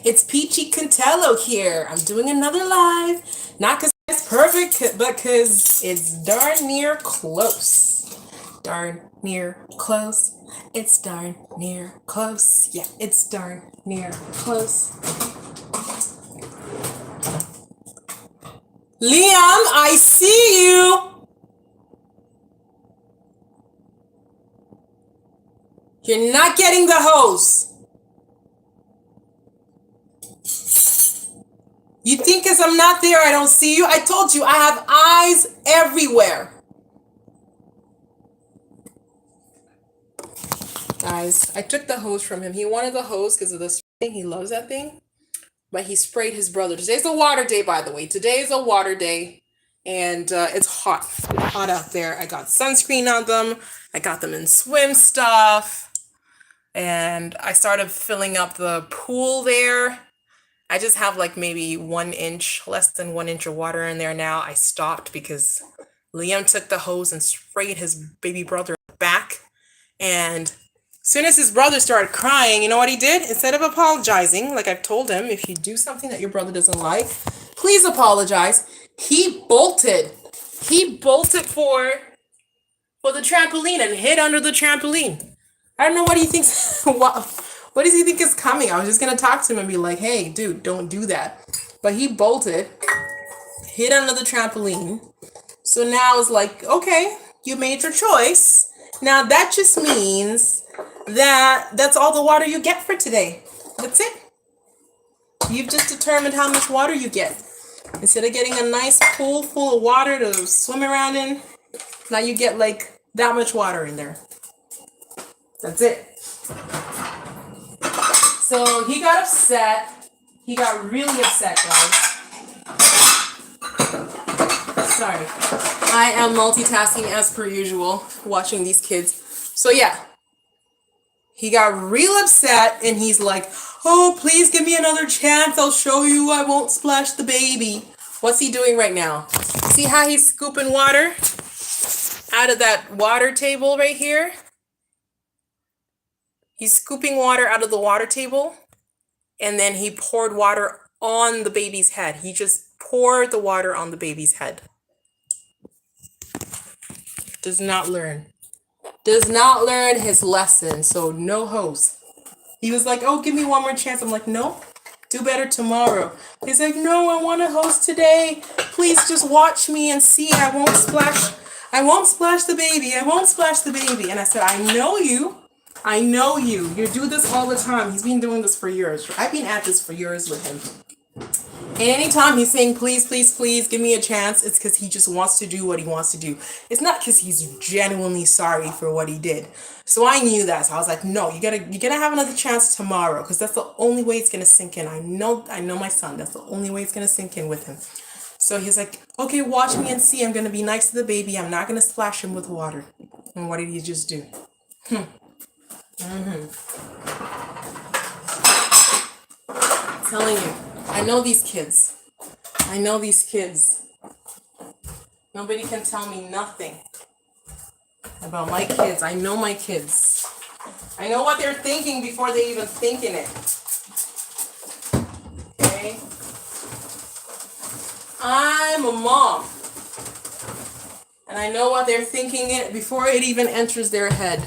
It's Peachy Contello here. I'm doing another live. Not because it's perfect, but because it's darn near close. Darn near close. It's darn near close. Yeah, it's darn near close. Liam, I see you. You're not getting the hose. You think because I'm not there, I don't see you? I told you, I have eyes everywhere. Guys, I took the hose from him. He wanted the hose because of this thing. He loves that thing. But he sprayed his brother. Today's a water day, by the way. Today is a water day. And it's hot. It's hot out there. I got sunscreen on them. I got them in swim stuff. And I started filling up the pool there. I just have like maybe 1 inch, less than 1 inch of water in there now. I stopped because Liam took the hose and sprayed his baby brother back. And as soon as his brother started crying, you know what he did? Instead of apologizing, like I've told him, if you do something that your brother doesn't like, please apologize. He bolted. He bolted for the trampoline and hid under the trampoline. I don't know what he thinks. What does he think is coming? I was just going to talk to him and be like, hey, dude, don't do that. But he bolted, hid under the trampoline. So now it's like, okay, you made your choice. Now that just means that that's all the water you get for today. That's it. You've just determined how much water you get. Instead of getting a nice pool full of water to swim around in, now you get like that much water in there. That's it. So he got upset. He got really upset, guys. Sorry. I am multitasking as per usual, watching these kids. So yeah. He got real upset and he's like, oh, please give me another chance. I'll show you I won't splash the baby. What's he doing right now? See how he's scooping water out of that water table right here? He's scooping water out of the water table, and then he poured water on the baby's head. He just poured the water on the baby's head. Does not learn. Does not learn his lesson, so no hose. He was like, oh, give me one more chance. I'm like, no, do better tomorrow. He's like, no, I want a hose today. Please just watch me and see. I won't splash the baby. I won't splash the baby. And I said, I know you. I know you. You do this all the time. He's been doing this for years. I've been at this for years with him. And anytime he's saying, please, please, please, give me a chance, it's because he just wants to do what he wants to do. It's not because he's genuinely sorry for what he did. So I knew that. So I was like, no, you're gonna have another chance tomorrow, because that's the only way it's gonna sink in. I know my son. That's the only way it's gonna sink in with him. So he's like, okay, watch me and see. I'm gonna be nice to the baby. I'm not gonna splash him with water. And what did he just do? I'm telling you, I know these kids. I know these kids. Nobody can tell me nothing about my kids. I know my kids. I know what they're thinking before they even thinking it. Okay? I'm a mom. And I know what they're thinking it before it even enters their head.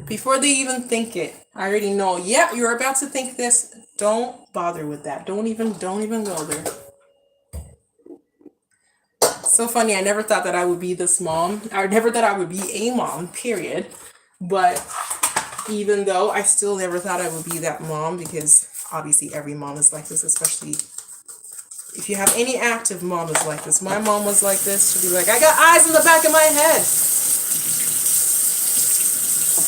Before they even think it. I already know. Yeah, you're about to think this. Don't bother with that. Don't even go there. So funny. I never thought that I would be this mom. I never thought I would be a mom, period. But even though I still never thought I would be that mom, because obviously every mom is like this, especially if you have any active mom is like this. My mom was like this. She'd be like, I got eyes in the back of my head.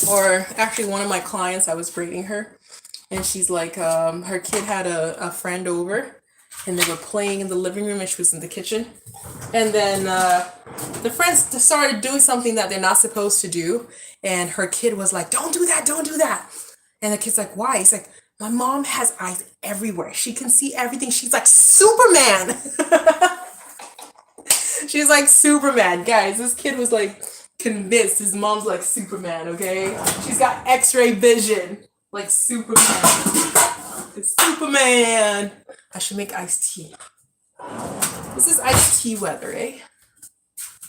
Or actually one of my clients, I was braiding her, and she's like, her kid had a friend over, and they were playing in the living room, and she was in the kitchen. And then the friends started doing something that they're not supposed to do, and her kid was like, don't do that, don't do that. And the kid's like, why? He's like, my mom has eyes everywhere. She can see everything. She's like Superman. She's like Superman. Guys, this kid was like convinced his mom's like Superman, okay? She's got x-ray vision like Superman. Superman. I should make iced tea. This is iced tea weather, eh?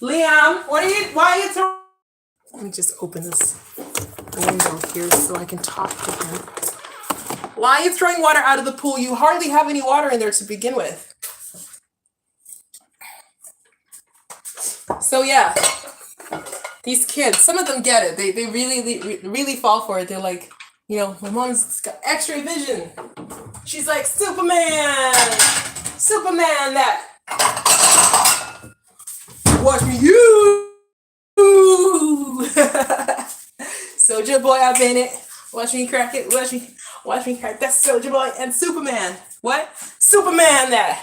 Liam, why are you throwing? Let me just open this window here so I can talk to him. Why are you throwing water out of the pool? You hardly have any water in there to begin with. So yeah, these kids, some of them get it. They really fall for it. They're like, you know, my mom's got X-ray vision. She's like, Superman that. Watch me, you. Soldier Boy, I've been it. Watch me crack it. Watch me crack. That's Soldier Boy and Superman. What? Superman that.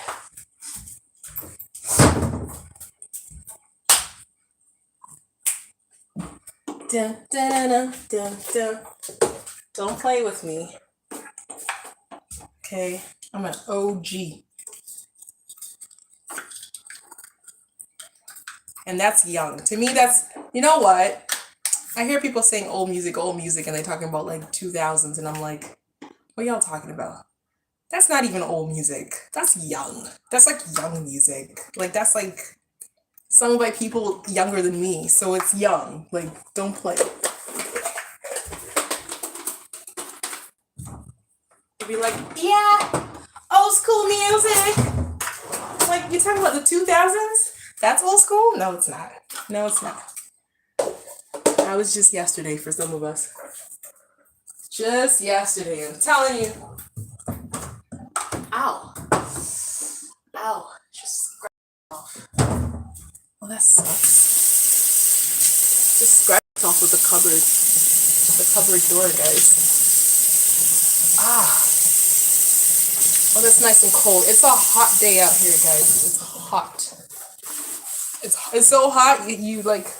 Dun, dun, dun, dun, dun. Don't play with me. Okay, I'm an OG. And that's young. To me, that's, you know what? I hear people saying old music, and they're talking about like 2000s, and I'm like, what y'all talking about? That's not even old music. That's young. That's like young music. Like, that's like sung by people younger than me, so it's young. Like, don't play. You'd be like, yeah, old school music. Like, you're talking about the 2000s? That's old school? No, it's not. No, it's not. That was just yesterday for some of us. Just yesterday, I'm telling you. Ow. Ow. Just scratch it off. Oh, that sucks. Just scratch it off with the cupboard door, guys. Ah. Oh, that's nice and cold. It's a hot day out here, guys. It's hot. It's so hot, you like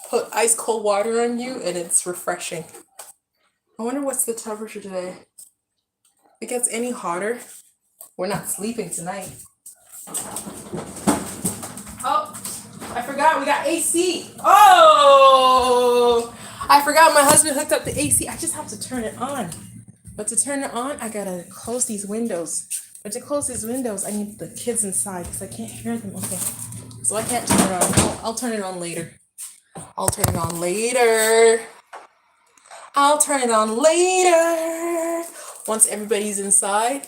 put ice cold water on you and it's refreshing. I wonder what's the temperature today. If it gets any hotter, we're not sleeping tonight. Oh, I forgot we got AC. Oh, I forgot my husband hooked up the AC. I just have to turn it on. But to turn it on, I gotta close these windows. But to close these windows, I need the kids inside because I can't hear them. Okay, so I can't turn it on. I'll turn it on later. I'll turn it on later. Once everybody's inside.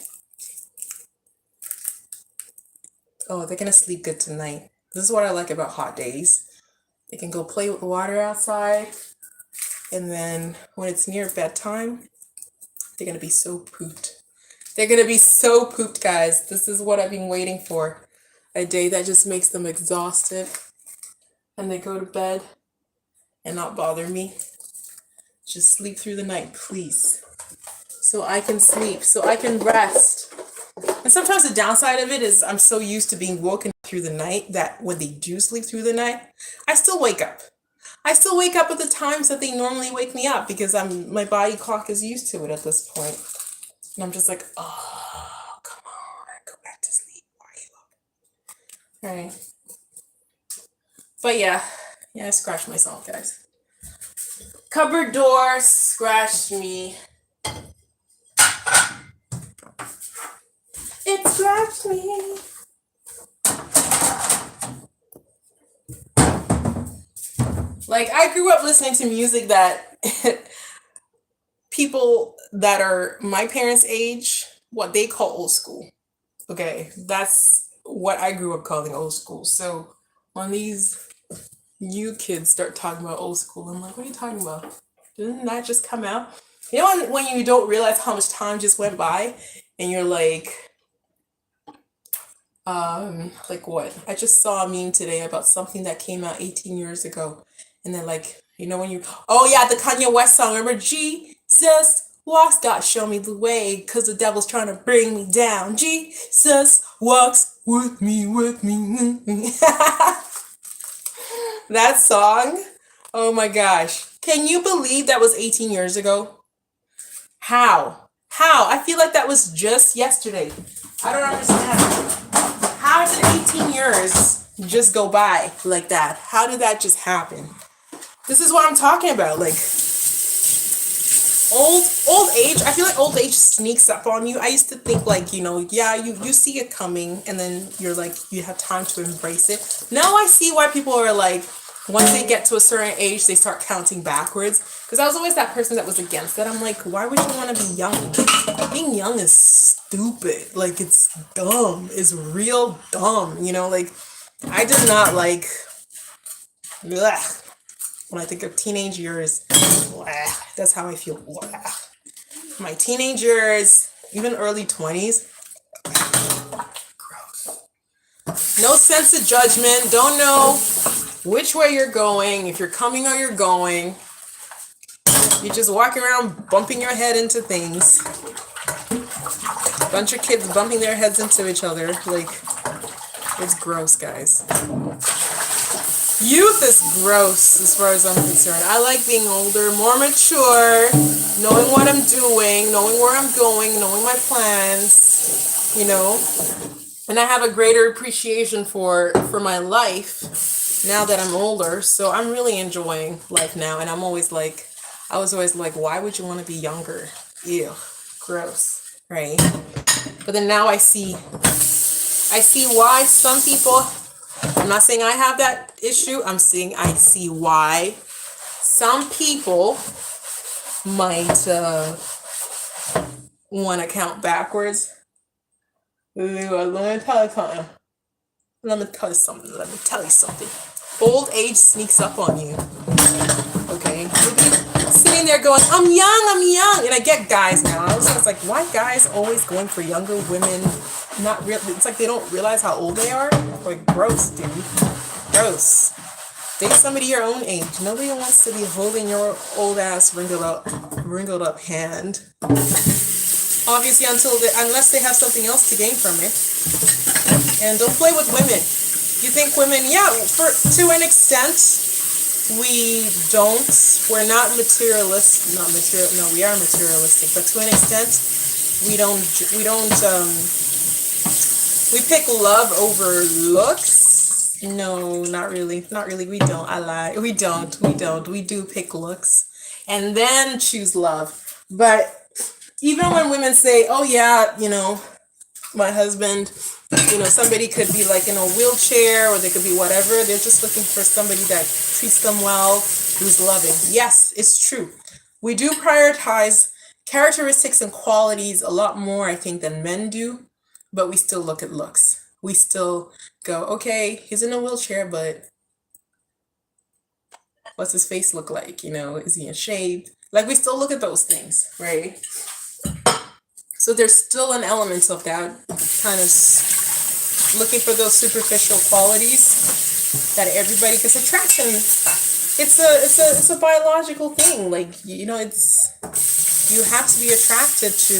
Oh, they're gonna sleep good tonight. This is what I like about hot days. They can go play with the water outside. And then when it's near bedtime, they're gonna be so pooped. They're gonna be so pooped, guys. This is what I've been waiting for. A day that just makes them exhausted. And they go to bed and not bother me. Just sleep through the night, please. So I can sleep, so I can rest. And sometimes the downside of it is I'm so used to being woken through the night that when they do sleep through the night, I still wake up. I still wake up at the times that they normally wake me up because my body clock is used to it at this point. And I'm just like, oh, come on, go back to sleep. Why are you up? All right. But yeah, I scratched myself, guys. Cupboard door scratched me. It scratched me. Like, I grew up listening to music that people that are my parents' age, what they call old school. Okay, that's what I grew up calling old school. So when these new kids start talking about old school, I'm like, what are you talking about? Didn't that just come out? You know when you don't realize how much time just went by and you're like what? I just saw a meme today about something that came out 18 years ago. And then like, you know when oh yeah, the Kanye West song, remember Jesus walks, God show me the way, cause the devil's trying to bring me down. Jesus walks with me. That song, oh my gosh. Can you believe that was 18 years ago? How? I feel like that was just yesterday. I don't understand. How did 18 years just go by like that? How did that just happen? This is what I'm talking about. Like, Old age, I feel like old age sneaks up on you. I used to think like, yeah, you see it coming and then you're like, you have time to embrace it. Now I see why people are like, once they get to a certain age, they start counting backwards. Because I was always that person that was against it. I'm like, why would you want to be young? Being young is stupid. Like, it's dumb. It's real dumb. Like, I did not like, bleh. When I think of teenage years, bleh, that's how I feel. Bleh. My teenage years, even early 20s, gross. No sense of judgment. Don't know which way you're going, if you're coming or you're going. You're just walking around bumping your head into things. Bunch of kids bumping their heads into each other. Like, it's gross, guys. Youth is gross as far as I'm concerned. I like being older, more mature, knowing what I'm doing, knowing where I'm going, knowing my plans, And I have a greater appreciation for my life now that I'm older. So I'm really enjoying life now. And I was always like, why would you want to be younger? Ew, gross, right? But then now I see why some people, I'm not saying I have that issue. I'm saying I see why some people might want to count backwards. Let me tell you something. Old age sneaks up on you. Okay? You'll be sitting there going, I'm young. And I get guys now. I was like, why guys always going for younger women? Not real. It's like they don't realize how old they are. Like, gross, dude. Gross. Date somebody your own age. Nobody wants to be holding your old ass wrinkled up hand. Obviously, unless they have something else to gain from it. And don't play with women. You think women, to an extent, we're not materialist. We are materialistic, but to an extent, we pick love over looks. No, not really. We don't. I lie. We don't. We do pick looks and then choose love. But even when women say, oh yeah, my husband, somebody could be like in a wheelchair or they could be whatever. They're just looking for somebody that treats them well, who's loving. Yes, it's true. We do prioritize characteristics and qualities a lot more, I think, than men do, but we still look at looks. We still go, okay, he's in a wheelchair, but what's his face look like? Is he in shape? Like, we still look at those things, right? So there's still an element of that kind of looking for those superficial qualities that everybody, because attraction, it's a biological thing. Like, it's, you have to be attracted to,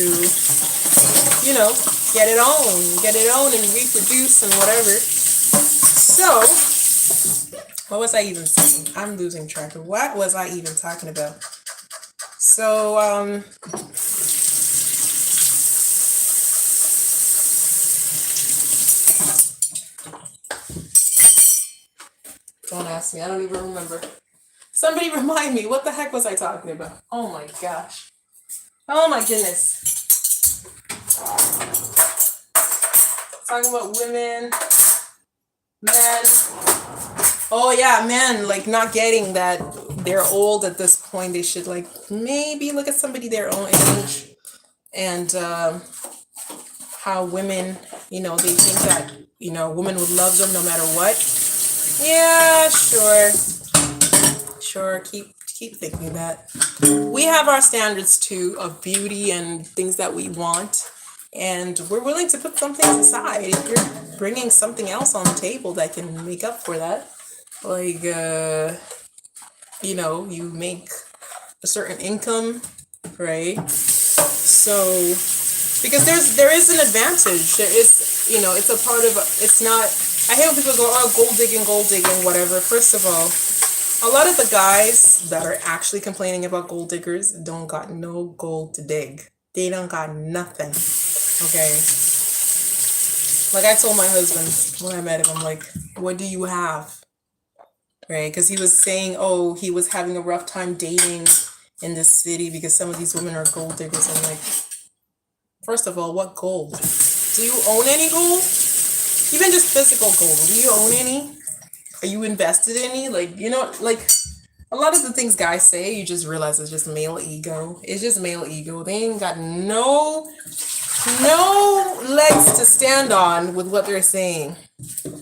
get it on and reproduce and whatever. So, what was I even saying? I'm losing track of what was I even talking about. So, don't ask me. I don't even remember. Somebody remind me. What the heck was I talking about? Oh my gosh. Oh my goodness. Talking about women, men. Oh yeah, men, like not getting that they're old at this point. They should like maybe look at somebody their own age. And how women, they think that, women would love them no matter what. Yeah, sure. Keep thinking that. We have our standards too of beauty and things that we want, and we're willing to put some things aside if you're bringing something else on the table that can make up for that. Like, you make a certain income, right? So, because there is an advantage. There is, it's a part of. It's not. I hate when people go, oh, gold digging, whatever. First of all, a lot of the guys that are actually complaining about gold diggers don't got no gold to dig. They don't got nothing. Okay. Like I told my husband when I met him, I'm like, what do you have? Right? Because he was saying, oh, he was having a rough time dating in this city because some of these women are gold diggers. I'm like, first of all, what gold? Do you own any gold? Even just physical gold. Do you own any? Are you invested in any? Like, like a lot of the things guys say, you just realize it's just male ego. It's just male ego. They ain't got no legs to stand on with what they're saying.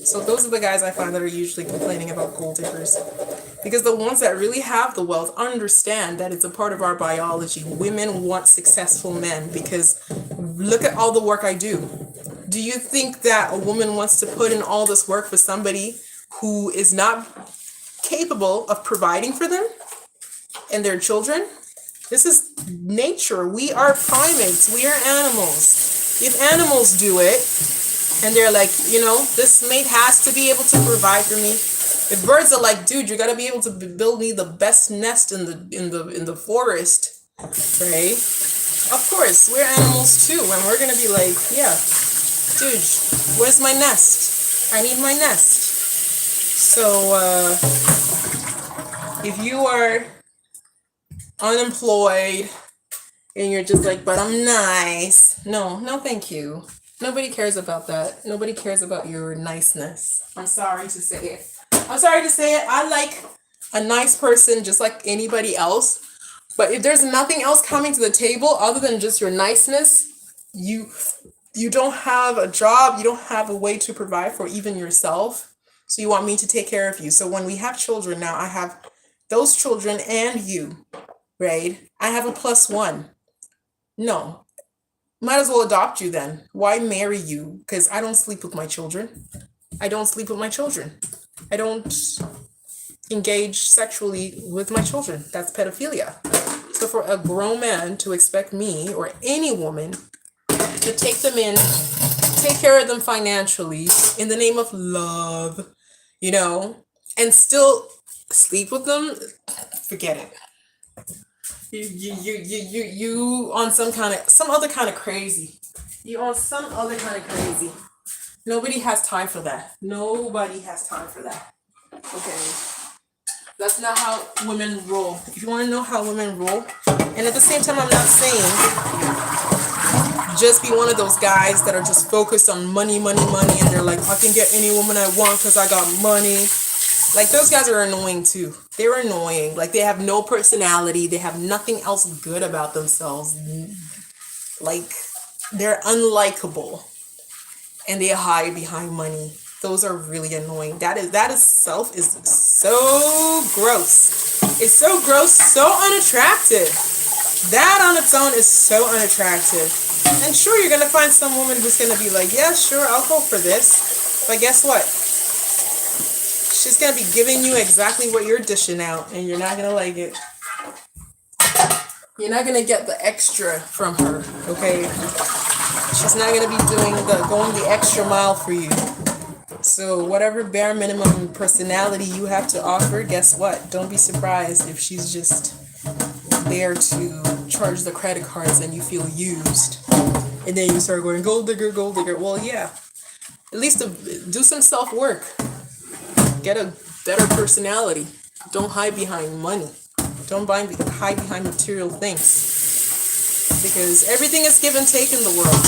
So those are the guys I find that are usually complaining about gold diggers. Because the ones that really have the wealth understand that it's a part of our biology. Women want successful men because look at all the work I do. Do you think that a woman wants to put in all this work for somebody who is not capable of providing for them and their children? This is nature. We are primates. We are animals. If animals do it and they're like, this mate has to be able to provide for me. If birds are like, dude, you gotta be able to build me the best nest in the forest, right? Of course, we're animals too, and we're gonna be like, yeah, dude, where's my nest? I need my nest. So if you are unemployed and you're just like, but I'm nice, no, thank you. Nobody cares about that. Nobody cares about your niceness. I'm sorry to say it. I like a nice person just like anybody else. But if there's nothing else coming to the table other than just your niceness, you don't have a job, you don't have a way to provide for even yourself. So you want me to take care of you. So when we have children now, I have those children and you, right? I have a +1. No. Might as well adopt you then. Why marry you? Because I don't sleep with my children. I don't sleep with my children. I don't engage sexually with my children. That's pedophilia. So for a grown man to expect me or any woman to take them in, take care of them financially in the name of love, and still sleep with them, forget it. You on some other kind of crazy. You on some other kind of crazy. Nobody has time for that. Nobody has time for that. Okay. That's not how women roll. If you want to know how women roll, and at the same time, I'm not saying just be one of those guys that are just focused on money, and they're like, I can get any woman I want because I got money. Like, those guys are annoying too. They're annoying. Like, they have no personality. They have nothing else good about themselves. Like, they're unlikable. And they hide behind money. Those are really annoying. That itself is so gross. It's so gross, so unattractive. That on its own is so unattractive. And sure, you're going to find some woman who's going to be like, yeah, sure, I'll go for this. But guess what? She's going to be giving you exactly what you're dishing out, and you're not going to like it. You're not going to get the extra from her, okay? She's not going to be going the extra mile for you. So whatever bare minimum personality you have to offer, guess what? Don't be surprised if she's just there to charge the credit cards and you feel used. And then you start going, gold digger, gold digger. Well, yeah. At least do some self-work. Get a better personality. Don't hide behind money. Don't hide behind material things. Because everything is give and take in the world.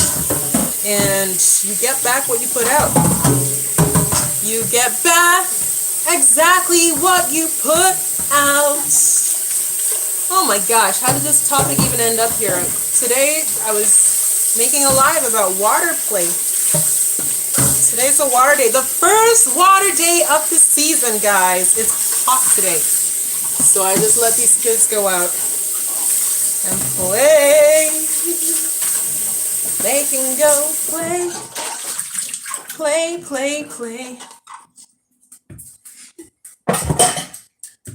And you get back what you put out. You get back exactly what you put out. Oh my gosh, how did this topic even end up here? Today, I was making a live about water play. Today's a water day. The first water day of the season, guys. It's hot today. So I just let these kids go out and play. They can go play. Play.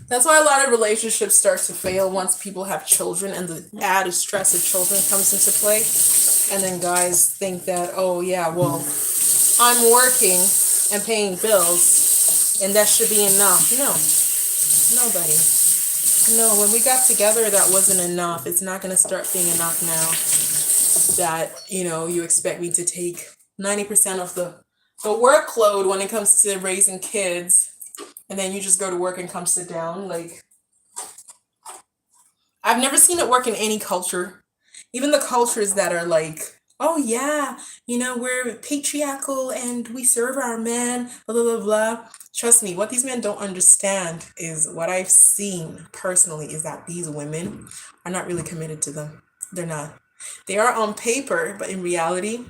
That's why a lot of relationships start to fail once people have children and the added stress of children comes into play. And then guys think that, oh yeah, well, I'm working and paying bills and that should be enough. No, nobody. No, when we got together, that wasn't enough. It's not going to start being enough now that, you expect me to take 90% of the workload when it comes to raising kids. And then you just go to work and come sit down. Like, I've never seen it work in any culture. Even the cultures that are like, oh yeah, we're patriarchal and we serve our men, blah, blah, blah, blah. Trust me, what these men don't understand is what I've seen personally is that these women are not really committed to them. They're not. They are on paper, but in reality,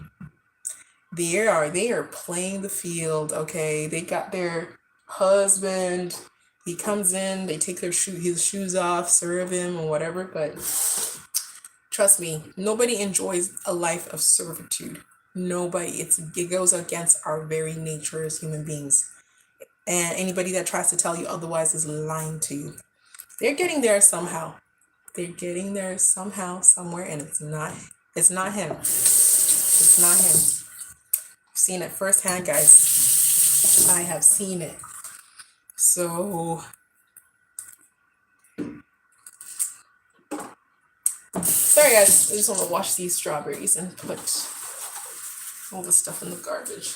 they are playing the field, okay? They got their husband, he comes in, they take his shoes off, serve him or whatever, but trust me, nobody enjoys a life of servitude. Nobody. It goes against our very nature as human beings. And anybody that tries to tell you otherwise is lying to you. They're getting there somehow. They're getting there somehow, somewhere, and it's not him. It's not him. I've seen it firsthand, guys. I have seen it. So sorry guys, I just want to wash these strawberries and put all the stuff in the garbage.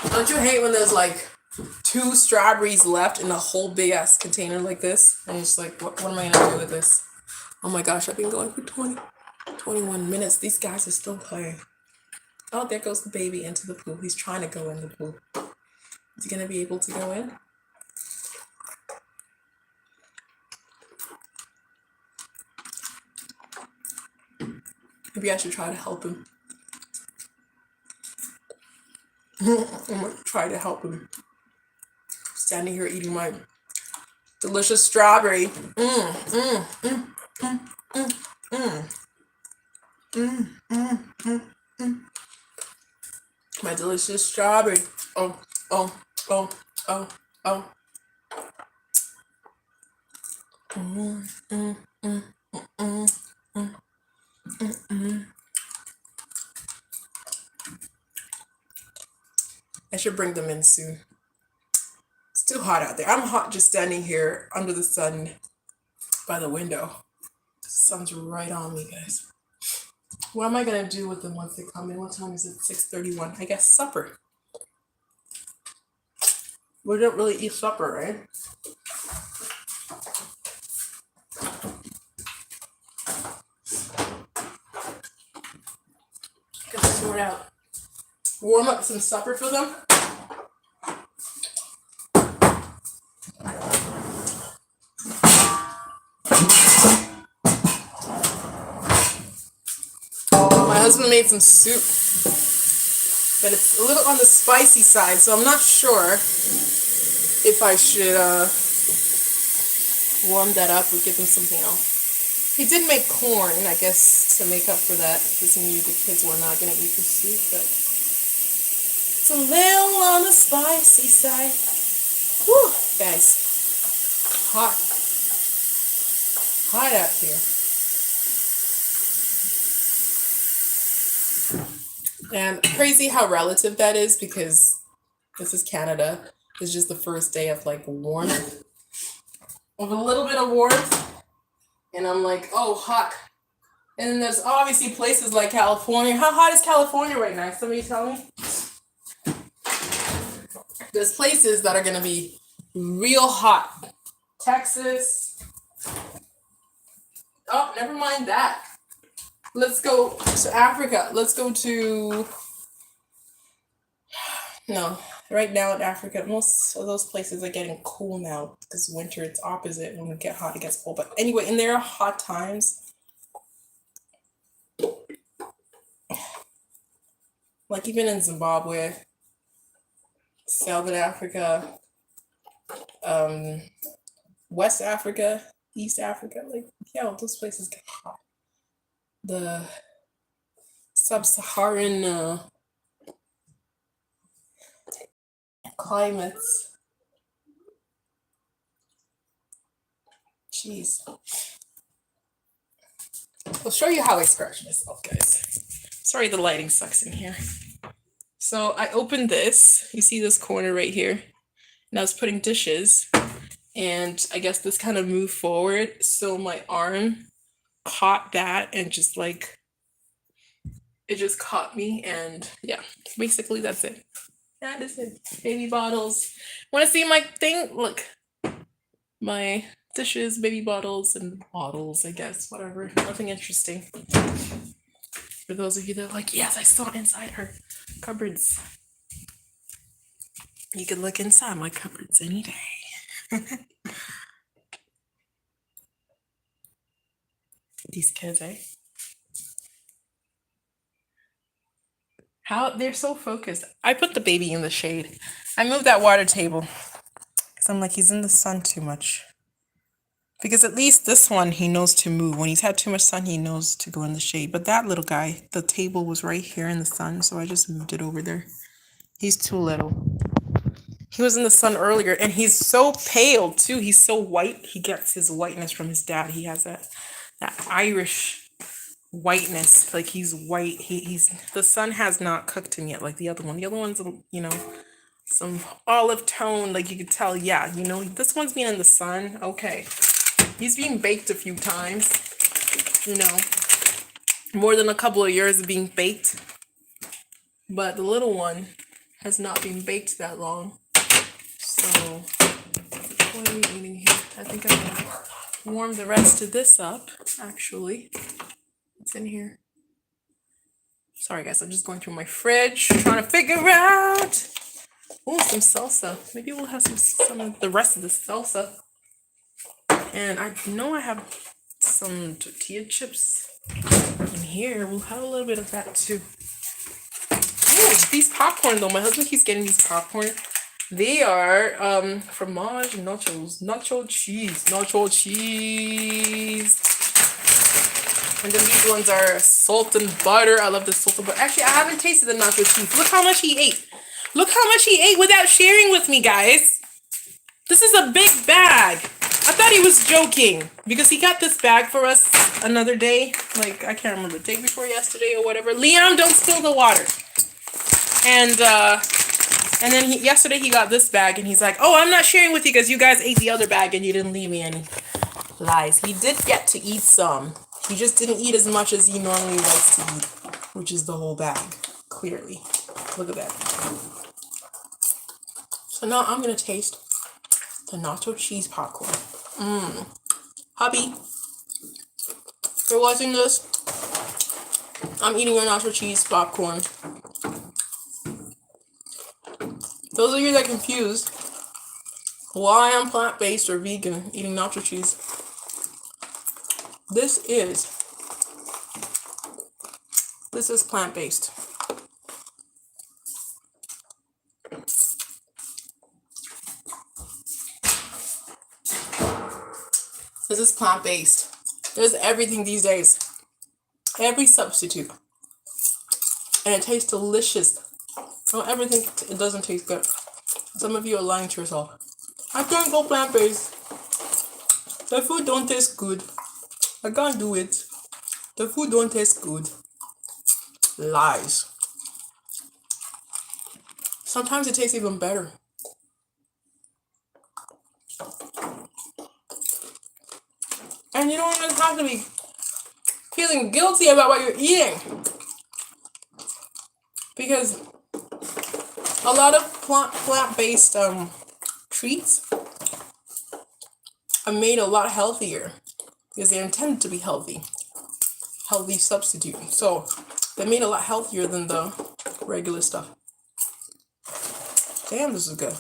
Don't you hate when there's like 2 strawberries left in a whole big ass container like this? And you're just like, what am I gonna do with this? Oh my gosh, I've been going for 21 minutes. These guys are still playing. Oh, there goes the baby into the pool. He's trying to go in the pool. Is he gonna be able to go in? Maybe I should try to help him. I'm gonna try to help him. Standing here eating my delicious strawberry. My delicious strawberry. Oh, oh, oh, oh, oh. I should bring them in soon. It's too hot out there. I'm hot just standing here under the sun by the window. The sun's right on me, guys. What am I gonna do with them once they come in? What time is it? 6:31. I guess supper. We don't really eat supper, right? Get this one out. Warm up some supper for them. My husband made some soup, but it's a little on the spicy side, so I'm not sure if I should warm that up or give them something else. He did make corn, I guess, to make up for that, because he knew the kids were not going to eat the soup, but it's a little on the spicy side. Whew, guys. Hot. Hot out here. And crazy how relative that is, because this is Canada. It's just the first day of like warmth. Of a little bit of warmth. And I'm like, oh, hot. And then there's obviously places like California. How hot is California right now? Somebody tell me? There's places that are going to be real hot. Texas. Oh, never mind that. Let's go to Africa. Let's go to... No, right now in Africa, most of those places are getting cool now because winter, it's opposite. When we get hot, it gets cold. But anyway, in their hot times, like even in Zimbabwe, Southern Africa, West Africa, East Africa, like, yeah, those places get hot. The sub-Saharan climates. Jeez. I'll show you how I scratch myself, guys. Sorry, the lighting sucks in here. So I opened this. You see this corner right here? And I was putting dishes. And I guess this kind of moved forward. So my arm caught that and just like, it just caught me. And yeah, basically that's it. That is it. Baby bottles. Want to see my thing? Look. My dishes, baby bottles, and bottles, I guess. Whatever. Nothing interesting. For those of you that are like, yes, I saw inside her cupboards. You could look inside my cupboards any day. These kids, eh? How they're so focused. I put the baby in the shade. I moved that water table because I'm like, he's in the sun too much. Because at least this one, he knows to move. When he's had too much sun, he knows to go in the shade. But that little guy, the table was right here in the sun, so I just moved it over there. He's too little. He was in the sun earlier, and he's so pale too. He's so white. He gets his whiteness from his dad. He has that Irish whiteness. Like he's white. He's the sun has not cooked him yet, like the other one. The other one's, you know, some olive tone. Like you could tell, yeah, you know, this one's been in the sun. Okay, he's been baked a few times. You know, more than a couple of years of being baked. But the little one has not been baked that long. So, what are we eating here? I think I'm gonna warm the rest of this up, actually. What's in here? Sorry guys, I'm just going through my fridge, trying to figure out. Oh, some salsa. Maybe we'll have some of the rest of the salsa. And I know I have some tortilla chips in here. We'll have a little bit of that too. Oh, these popcorn though. My husband keeps getting these popcorn. They are fromage nachos, nacho cheese. And then these ones are salt and butter. I love the salt and butter. Actually, I haven't tasted the nacho cheese. Look how much he ate. Look how much he ate without sharing with me, guys. This is a big bag. I thought he was joking because he got this bag for us another day. Like, I can't remember, the day before yesterday or whatever. Liam, don't spill the water. And then yesterday he got this bag and he's like, oh, I'm not sharing with you because you guys ate the other bag and you didn't leave me any. Lies. He did get to eat some. He just didn't eat as much as he normally likes to eat, which is the whole bag, clearly. Look at that. So now I'm going to taste the nacho cheese popcorn. Hubby, if you're watching this, I'm eating your nacho cheese popcorn. Those of you that are confused why I'm plant-based or vegan eating nacho cheese, this is plant-based. This is plant-based. There's everything these days. Every substitute. And it tastes delicious. Don't ever think it doesn't taste good. Some of you are lying to yourself. I can't go plant-based. The food don't taste good. I can't do it. The food don't taste good. Lies. Sometimes it tastes even better. And you don't even have to be feeling guilty about what you're eating. Because a lot of plant-based treats are made a lot healthier because they're intended to be healthy substitute. So they're made a lot healthier than the regular stuff. Damn, this is good.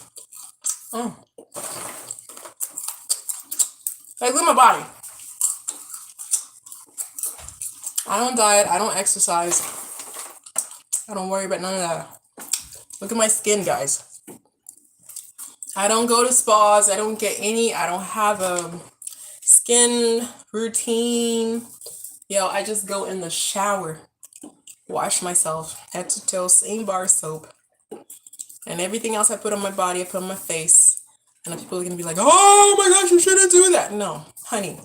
Like, look at my body. I don't diet. I don't exercise. I don't worry about none of that. Look at my skin, guys. I don't go to spas. I don't get any. I don't have a skin routine. Yo, I just go in the shower, wash myself head to toe, same bar soap. And everything else I put on my body, I put on my face. And then people are going to be like, oh my gosh, you shouldn't do that. No, honey.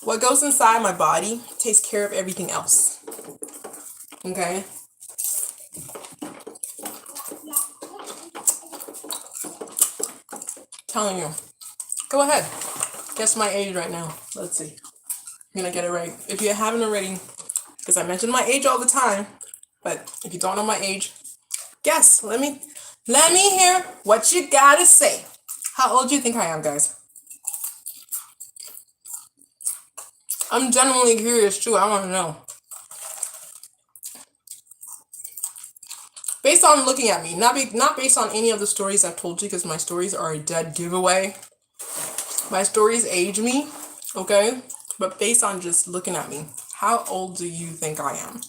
What goes inside my body takes care of everything else. Okay? Telling you. Go ahead. Guess my age right now. Let's see. I'm going to get it right. If you haven't already, because I mention my age all the time, but if you don't know my age, guess. Let me hear what you gotta say. How old do you think I am, guys? I'm genuinely curious too. I want to know. Based on looking at me, not based on any of the stories I've told you, because my stories are a dead giveaway. My stories age me, okay? But based on just looking at me, how old do you think I am?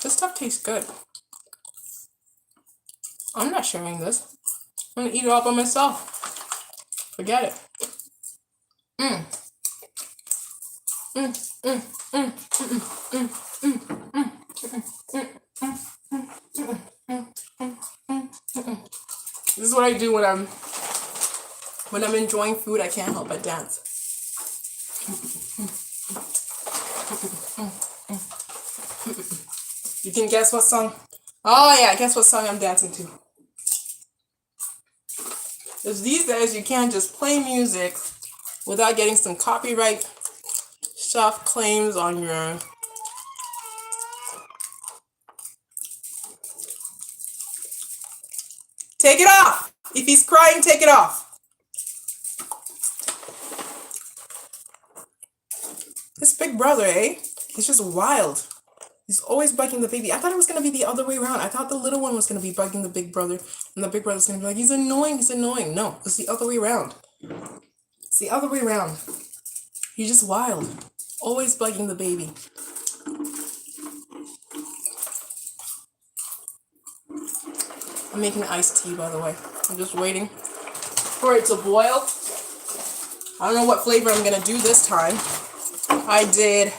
This stuff tastes good. I'm not sharing this. I'm gonna eat it all by myself. Forget it. Mm, mm, mm, mm, mm, mm, mm, mm, mm. This is what I do when I'm enjoying food. I can't help but dance. You can guess what song? Oh yeah, guess what song I'm dancing to? Because these days you can't just play music without getting some copyright stuff claims on your. Take it off! If he's crying, take it off. This big brother, eh? He's just wild. He's always bugging the baby. I thought it was going to be the other way around. I thought the little one was going to be bugging the big brother, and the big brother's going to be like, he's annoying, he's annoying. No, it's the other way around. It's the other way around. He's just wild. Always bugging the baby. I'm making iced tea, by the way. I'm just waiting for it to boil. I don't know what flavor I'm going to do this time. I did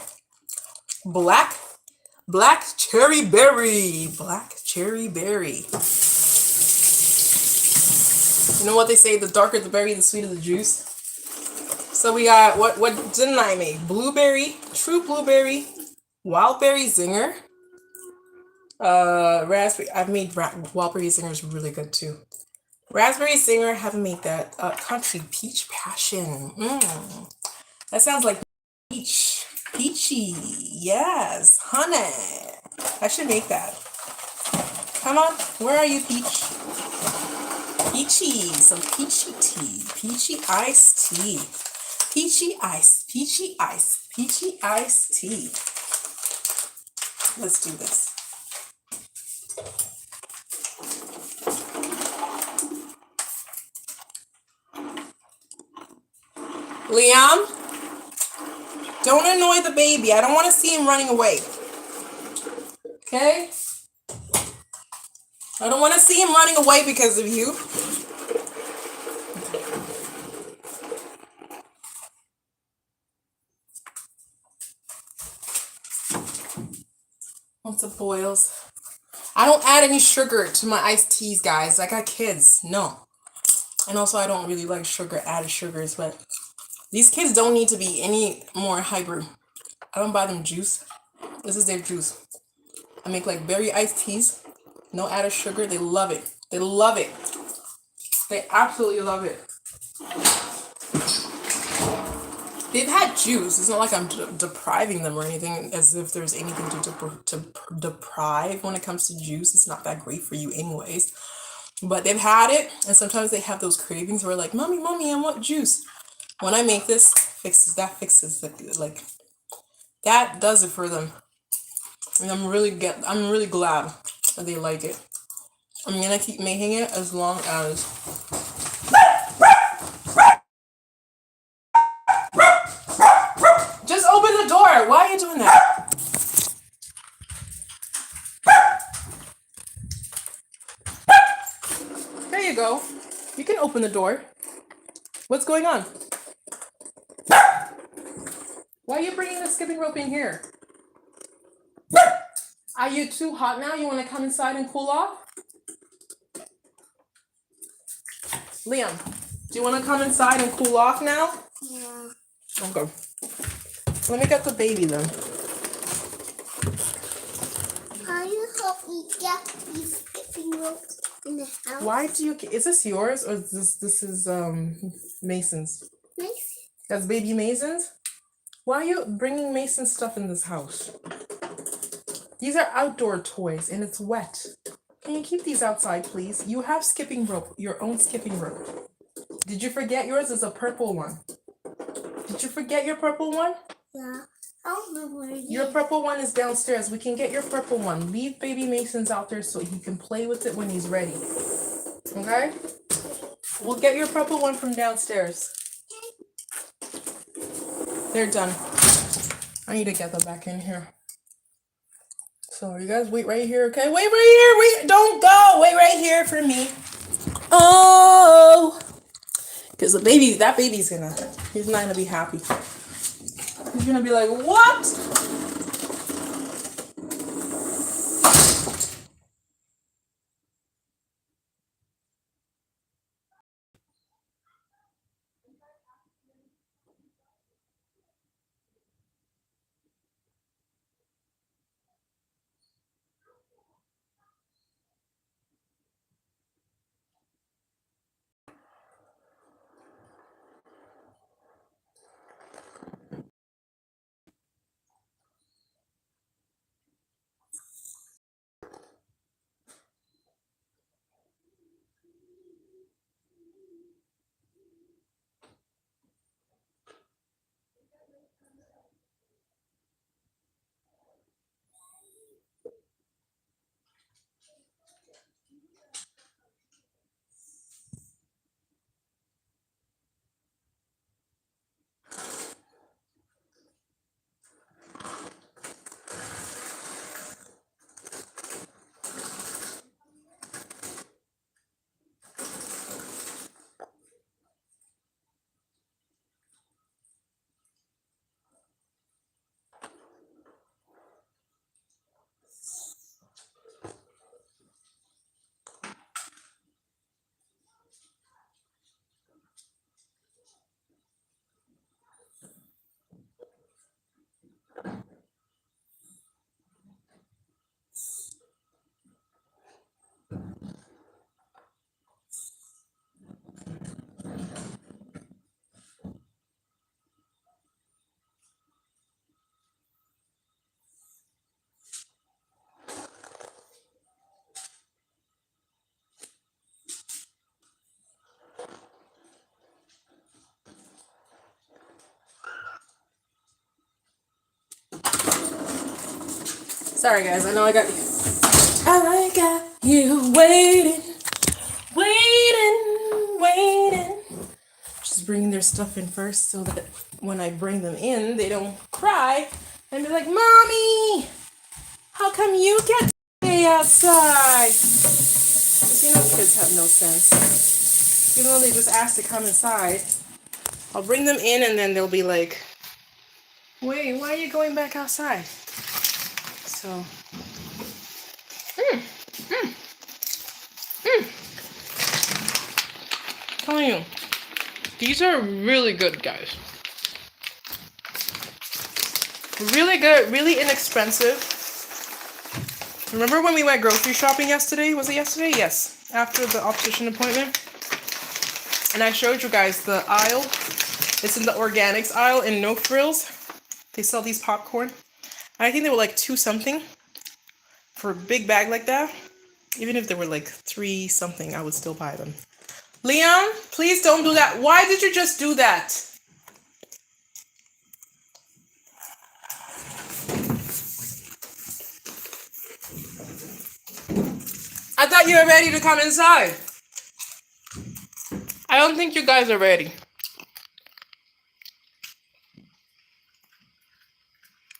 black cherry berry. Black cherry berry. You know what they say, the darker the berry, the sweeter the juice. So we got, what didn't I make? Blueberry, true blueberry, wild berry zinger, raspberry. I've made wild berry zinger is really good too. Raspberry zinger, haven't made that. Country peach passion. That sounds like peach. Peachy. Yes, honey. I should make that. Come on, where are you, Peach? Peachy, some peachy tea. Peachy iced tea. Peachy ice, peachy ice, peachy iced tea. Let's do this. Liam, don't annoy the baby. I don't want to see him running away. Okay? I don't want to see him running away because of you. Once it boils. I don't add any sugar to my iced teas, guys. I got kids. No. And also, I don't really like added sugars, but these kids don't need to be any more hyper. I don't buy them juice. This is their juice. I make like berry iced teas. No added sugar. They love it. They love it. They absolutely love it. They've had juice. It's not like I'm depriving them or anything, as if there's anything to deprive when it comes to juice. It's not that great for you anyways. But they've had it, and sometimes they have those cravings where like, mommy, I want juice. When I make this, fixes like that does it for them. And I'm really glad that they like it. I'm gonna keep making it as long as just open the door. Why are you doing that? There you go. You can open the door. What's going on? Why are you bringing the skipping rope in here? Are you too hot now? You want to come inside and cool off? Liam, do you want to come inside and cool off now? Yeah. Okay. Let me get the baby then. Can you help me get these skipping ropes in the house? Why do you? Is this yours or is this is Mason's? Nice. That's baby Mason's. Why are you bringing Mason stuff in this house? These are outdoor toys and it's wet. Can you keep these outside, please? You have skipping rope, your own skipping rope. Did you forget yours is a purple one? Did you forget your purple one? Yeah. I don't know where it Your is. purple one is downstairs. We can get your purple one. Leave baby Mason's out there so he can play with it when he's ready. Okay? We'll get your purple one from downstairs. They're done. I need to get them back in here. So you guys wait right here, okay? Wait right here. Wait, don't go. Wait right here for me. Oh, because that baby's he's not gonna be happy. He's gonna be like, what? Sorry guys, I know I got you waiting. Just bringing their stuff in first so that when I bring them in, they don't cry and be like, Mommy, how come you get to stay outside? Because kids have no sense. Even though they just ask to come inside, I'll bring them in and then they'll be like, wait, why are you going back outside? So, telling you, these are really good, guys. Really good, really inexpensive. Remember when we went grocery shopping yesterday? Was it yesterday? Yes. After the optician appointment. And I showed you guys the aisle. It's in the organics aisle in No Frills. They sell these popcorn. I think they were like $2 something for a big bag like that. Even if they were like $3 something, I would still buy them. Leon, please don't do that. Why did you just do that? I thought you were ready to come inside. I don't think you guys are ready.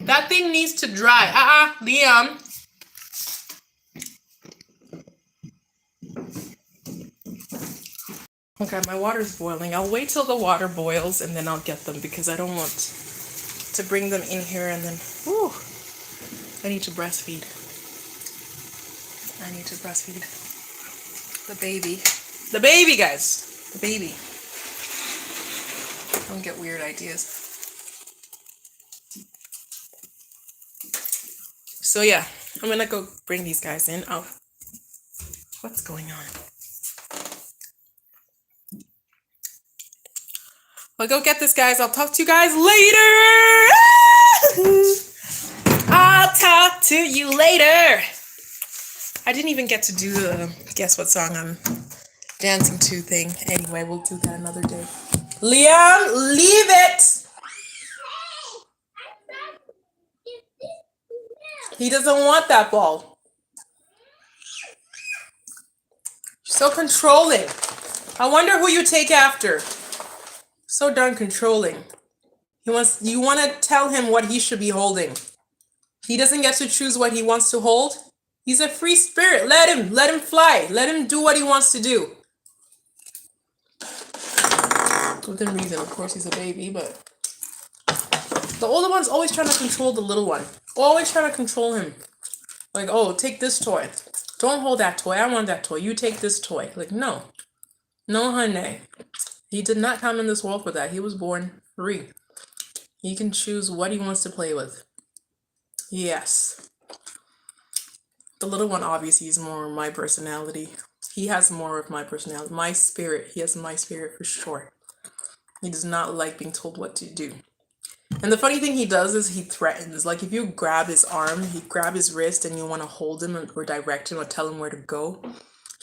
That thing needs to dry. Liam. Okay, my water's boiling. I'll wait till the water boils and then I'll get them because I don't want to bring them in here and then, whew, I need to breastfeed. I need to breastfeed the baby. The baby, guys. The baby. Don't get weird ideas. So yeah, I'm gonna go bring these guys in. Oh, what's going on? Well, go get this, guys. I'll talk to you guys later. I'll talk to you later. I didn't even get to do the guess what song I'm dancing to thing. Anyway, we'll do that another day. Liam, leave it. He doesn't want that ball. So controlling. I wonder who you take after. So darn controlling. You want to tell him what he should be holding. He doesn't get to choose what he wants to hold. He's a free spirit. Let him fly. Let him do what he wants to do. Within reason, of course, he's a baby, but the older one's always trying to control the little one. Always trying to control him. Like, oh, take this toy. Don't hold that toy. I want that toy. You take this toy. Like, no. No, honey. He did not come in this world for that. He was born free. He can choose what he wants to play with. Yes. The little one obviously is more of my personality. He has more of my personality. My spirit. He has my spirit for sure. He does not like being told what to do. And the funny thing he does is he threatens. Like if you grab his arm, you grab his wrist and you want to hold him or direct him or tell him where to go,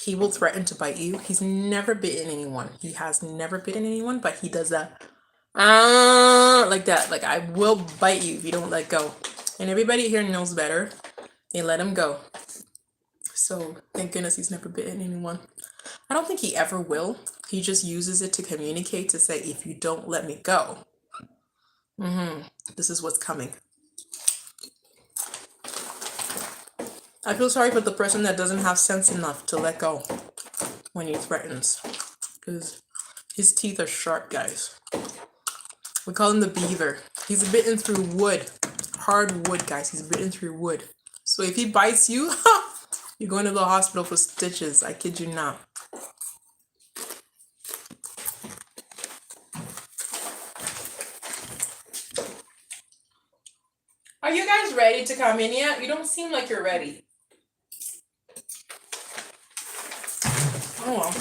he will threaten to bite you. He's never bitten anyone. He has never bitten anyone, but he does that like that. Like I will bite you if you don't let go. And everybody here knows better. They let him go. So thank goodness he's never bitten anyone. I don't think he ever will. He just uses it to communicate, to say, if you don't let me go, this is what's coming. I feel sorry for the person that doesn't have sense enough to let go when he threatens. Because his teeth are sharp, guys. We call him the beaver. He's bitten through wood. Hard wood, guys. He's bitten through wood. So if he bites you, you're going to the hospital for stitches. I kid you not. Are you guys ready to come in yet? You don't seem like you're ready. Oh well.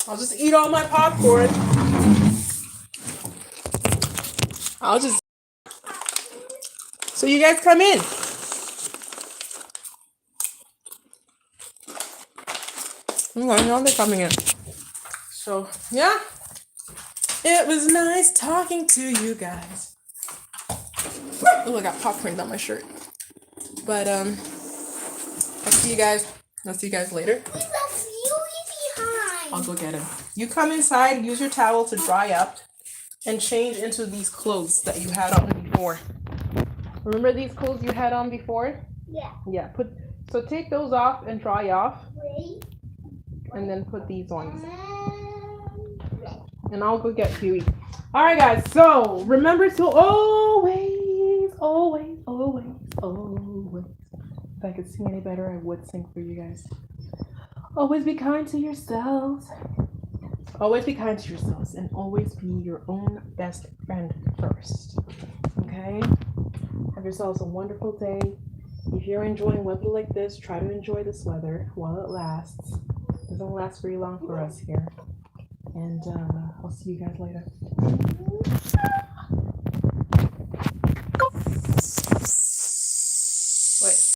I'll just eat all my popcorn. So you guys come in. Okay, now they're coming in. So, yeah. It was nice talking to you guys. Oh, I got popcorn on my shirt. But, I'll see you guys. I'll see you guys later. We left Yui behind. I'll go get him. You come inside, use your towel to dry up, and change into these clothes that you had on before. Remember these clothes you had on before? Yeah. Yeah, so take those off and dry off, Wait. and then put these ones. And I'll go get Huey. All right, guys. So remember to always. If I could sing any better, I would sing for you guys. Always be kind to yourselves. Always be kind to yourselves, and always be your own best friend first. Okay? Have yourselves a wonderful day. If you're enjoying weather like this, try to enjoy this weather while it lasts. It doesn't last very long for us here. And I'll see you guys later.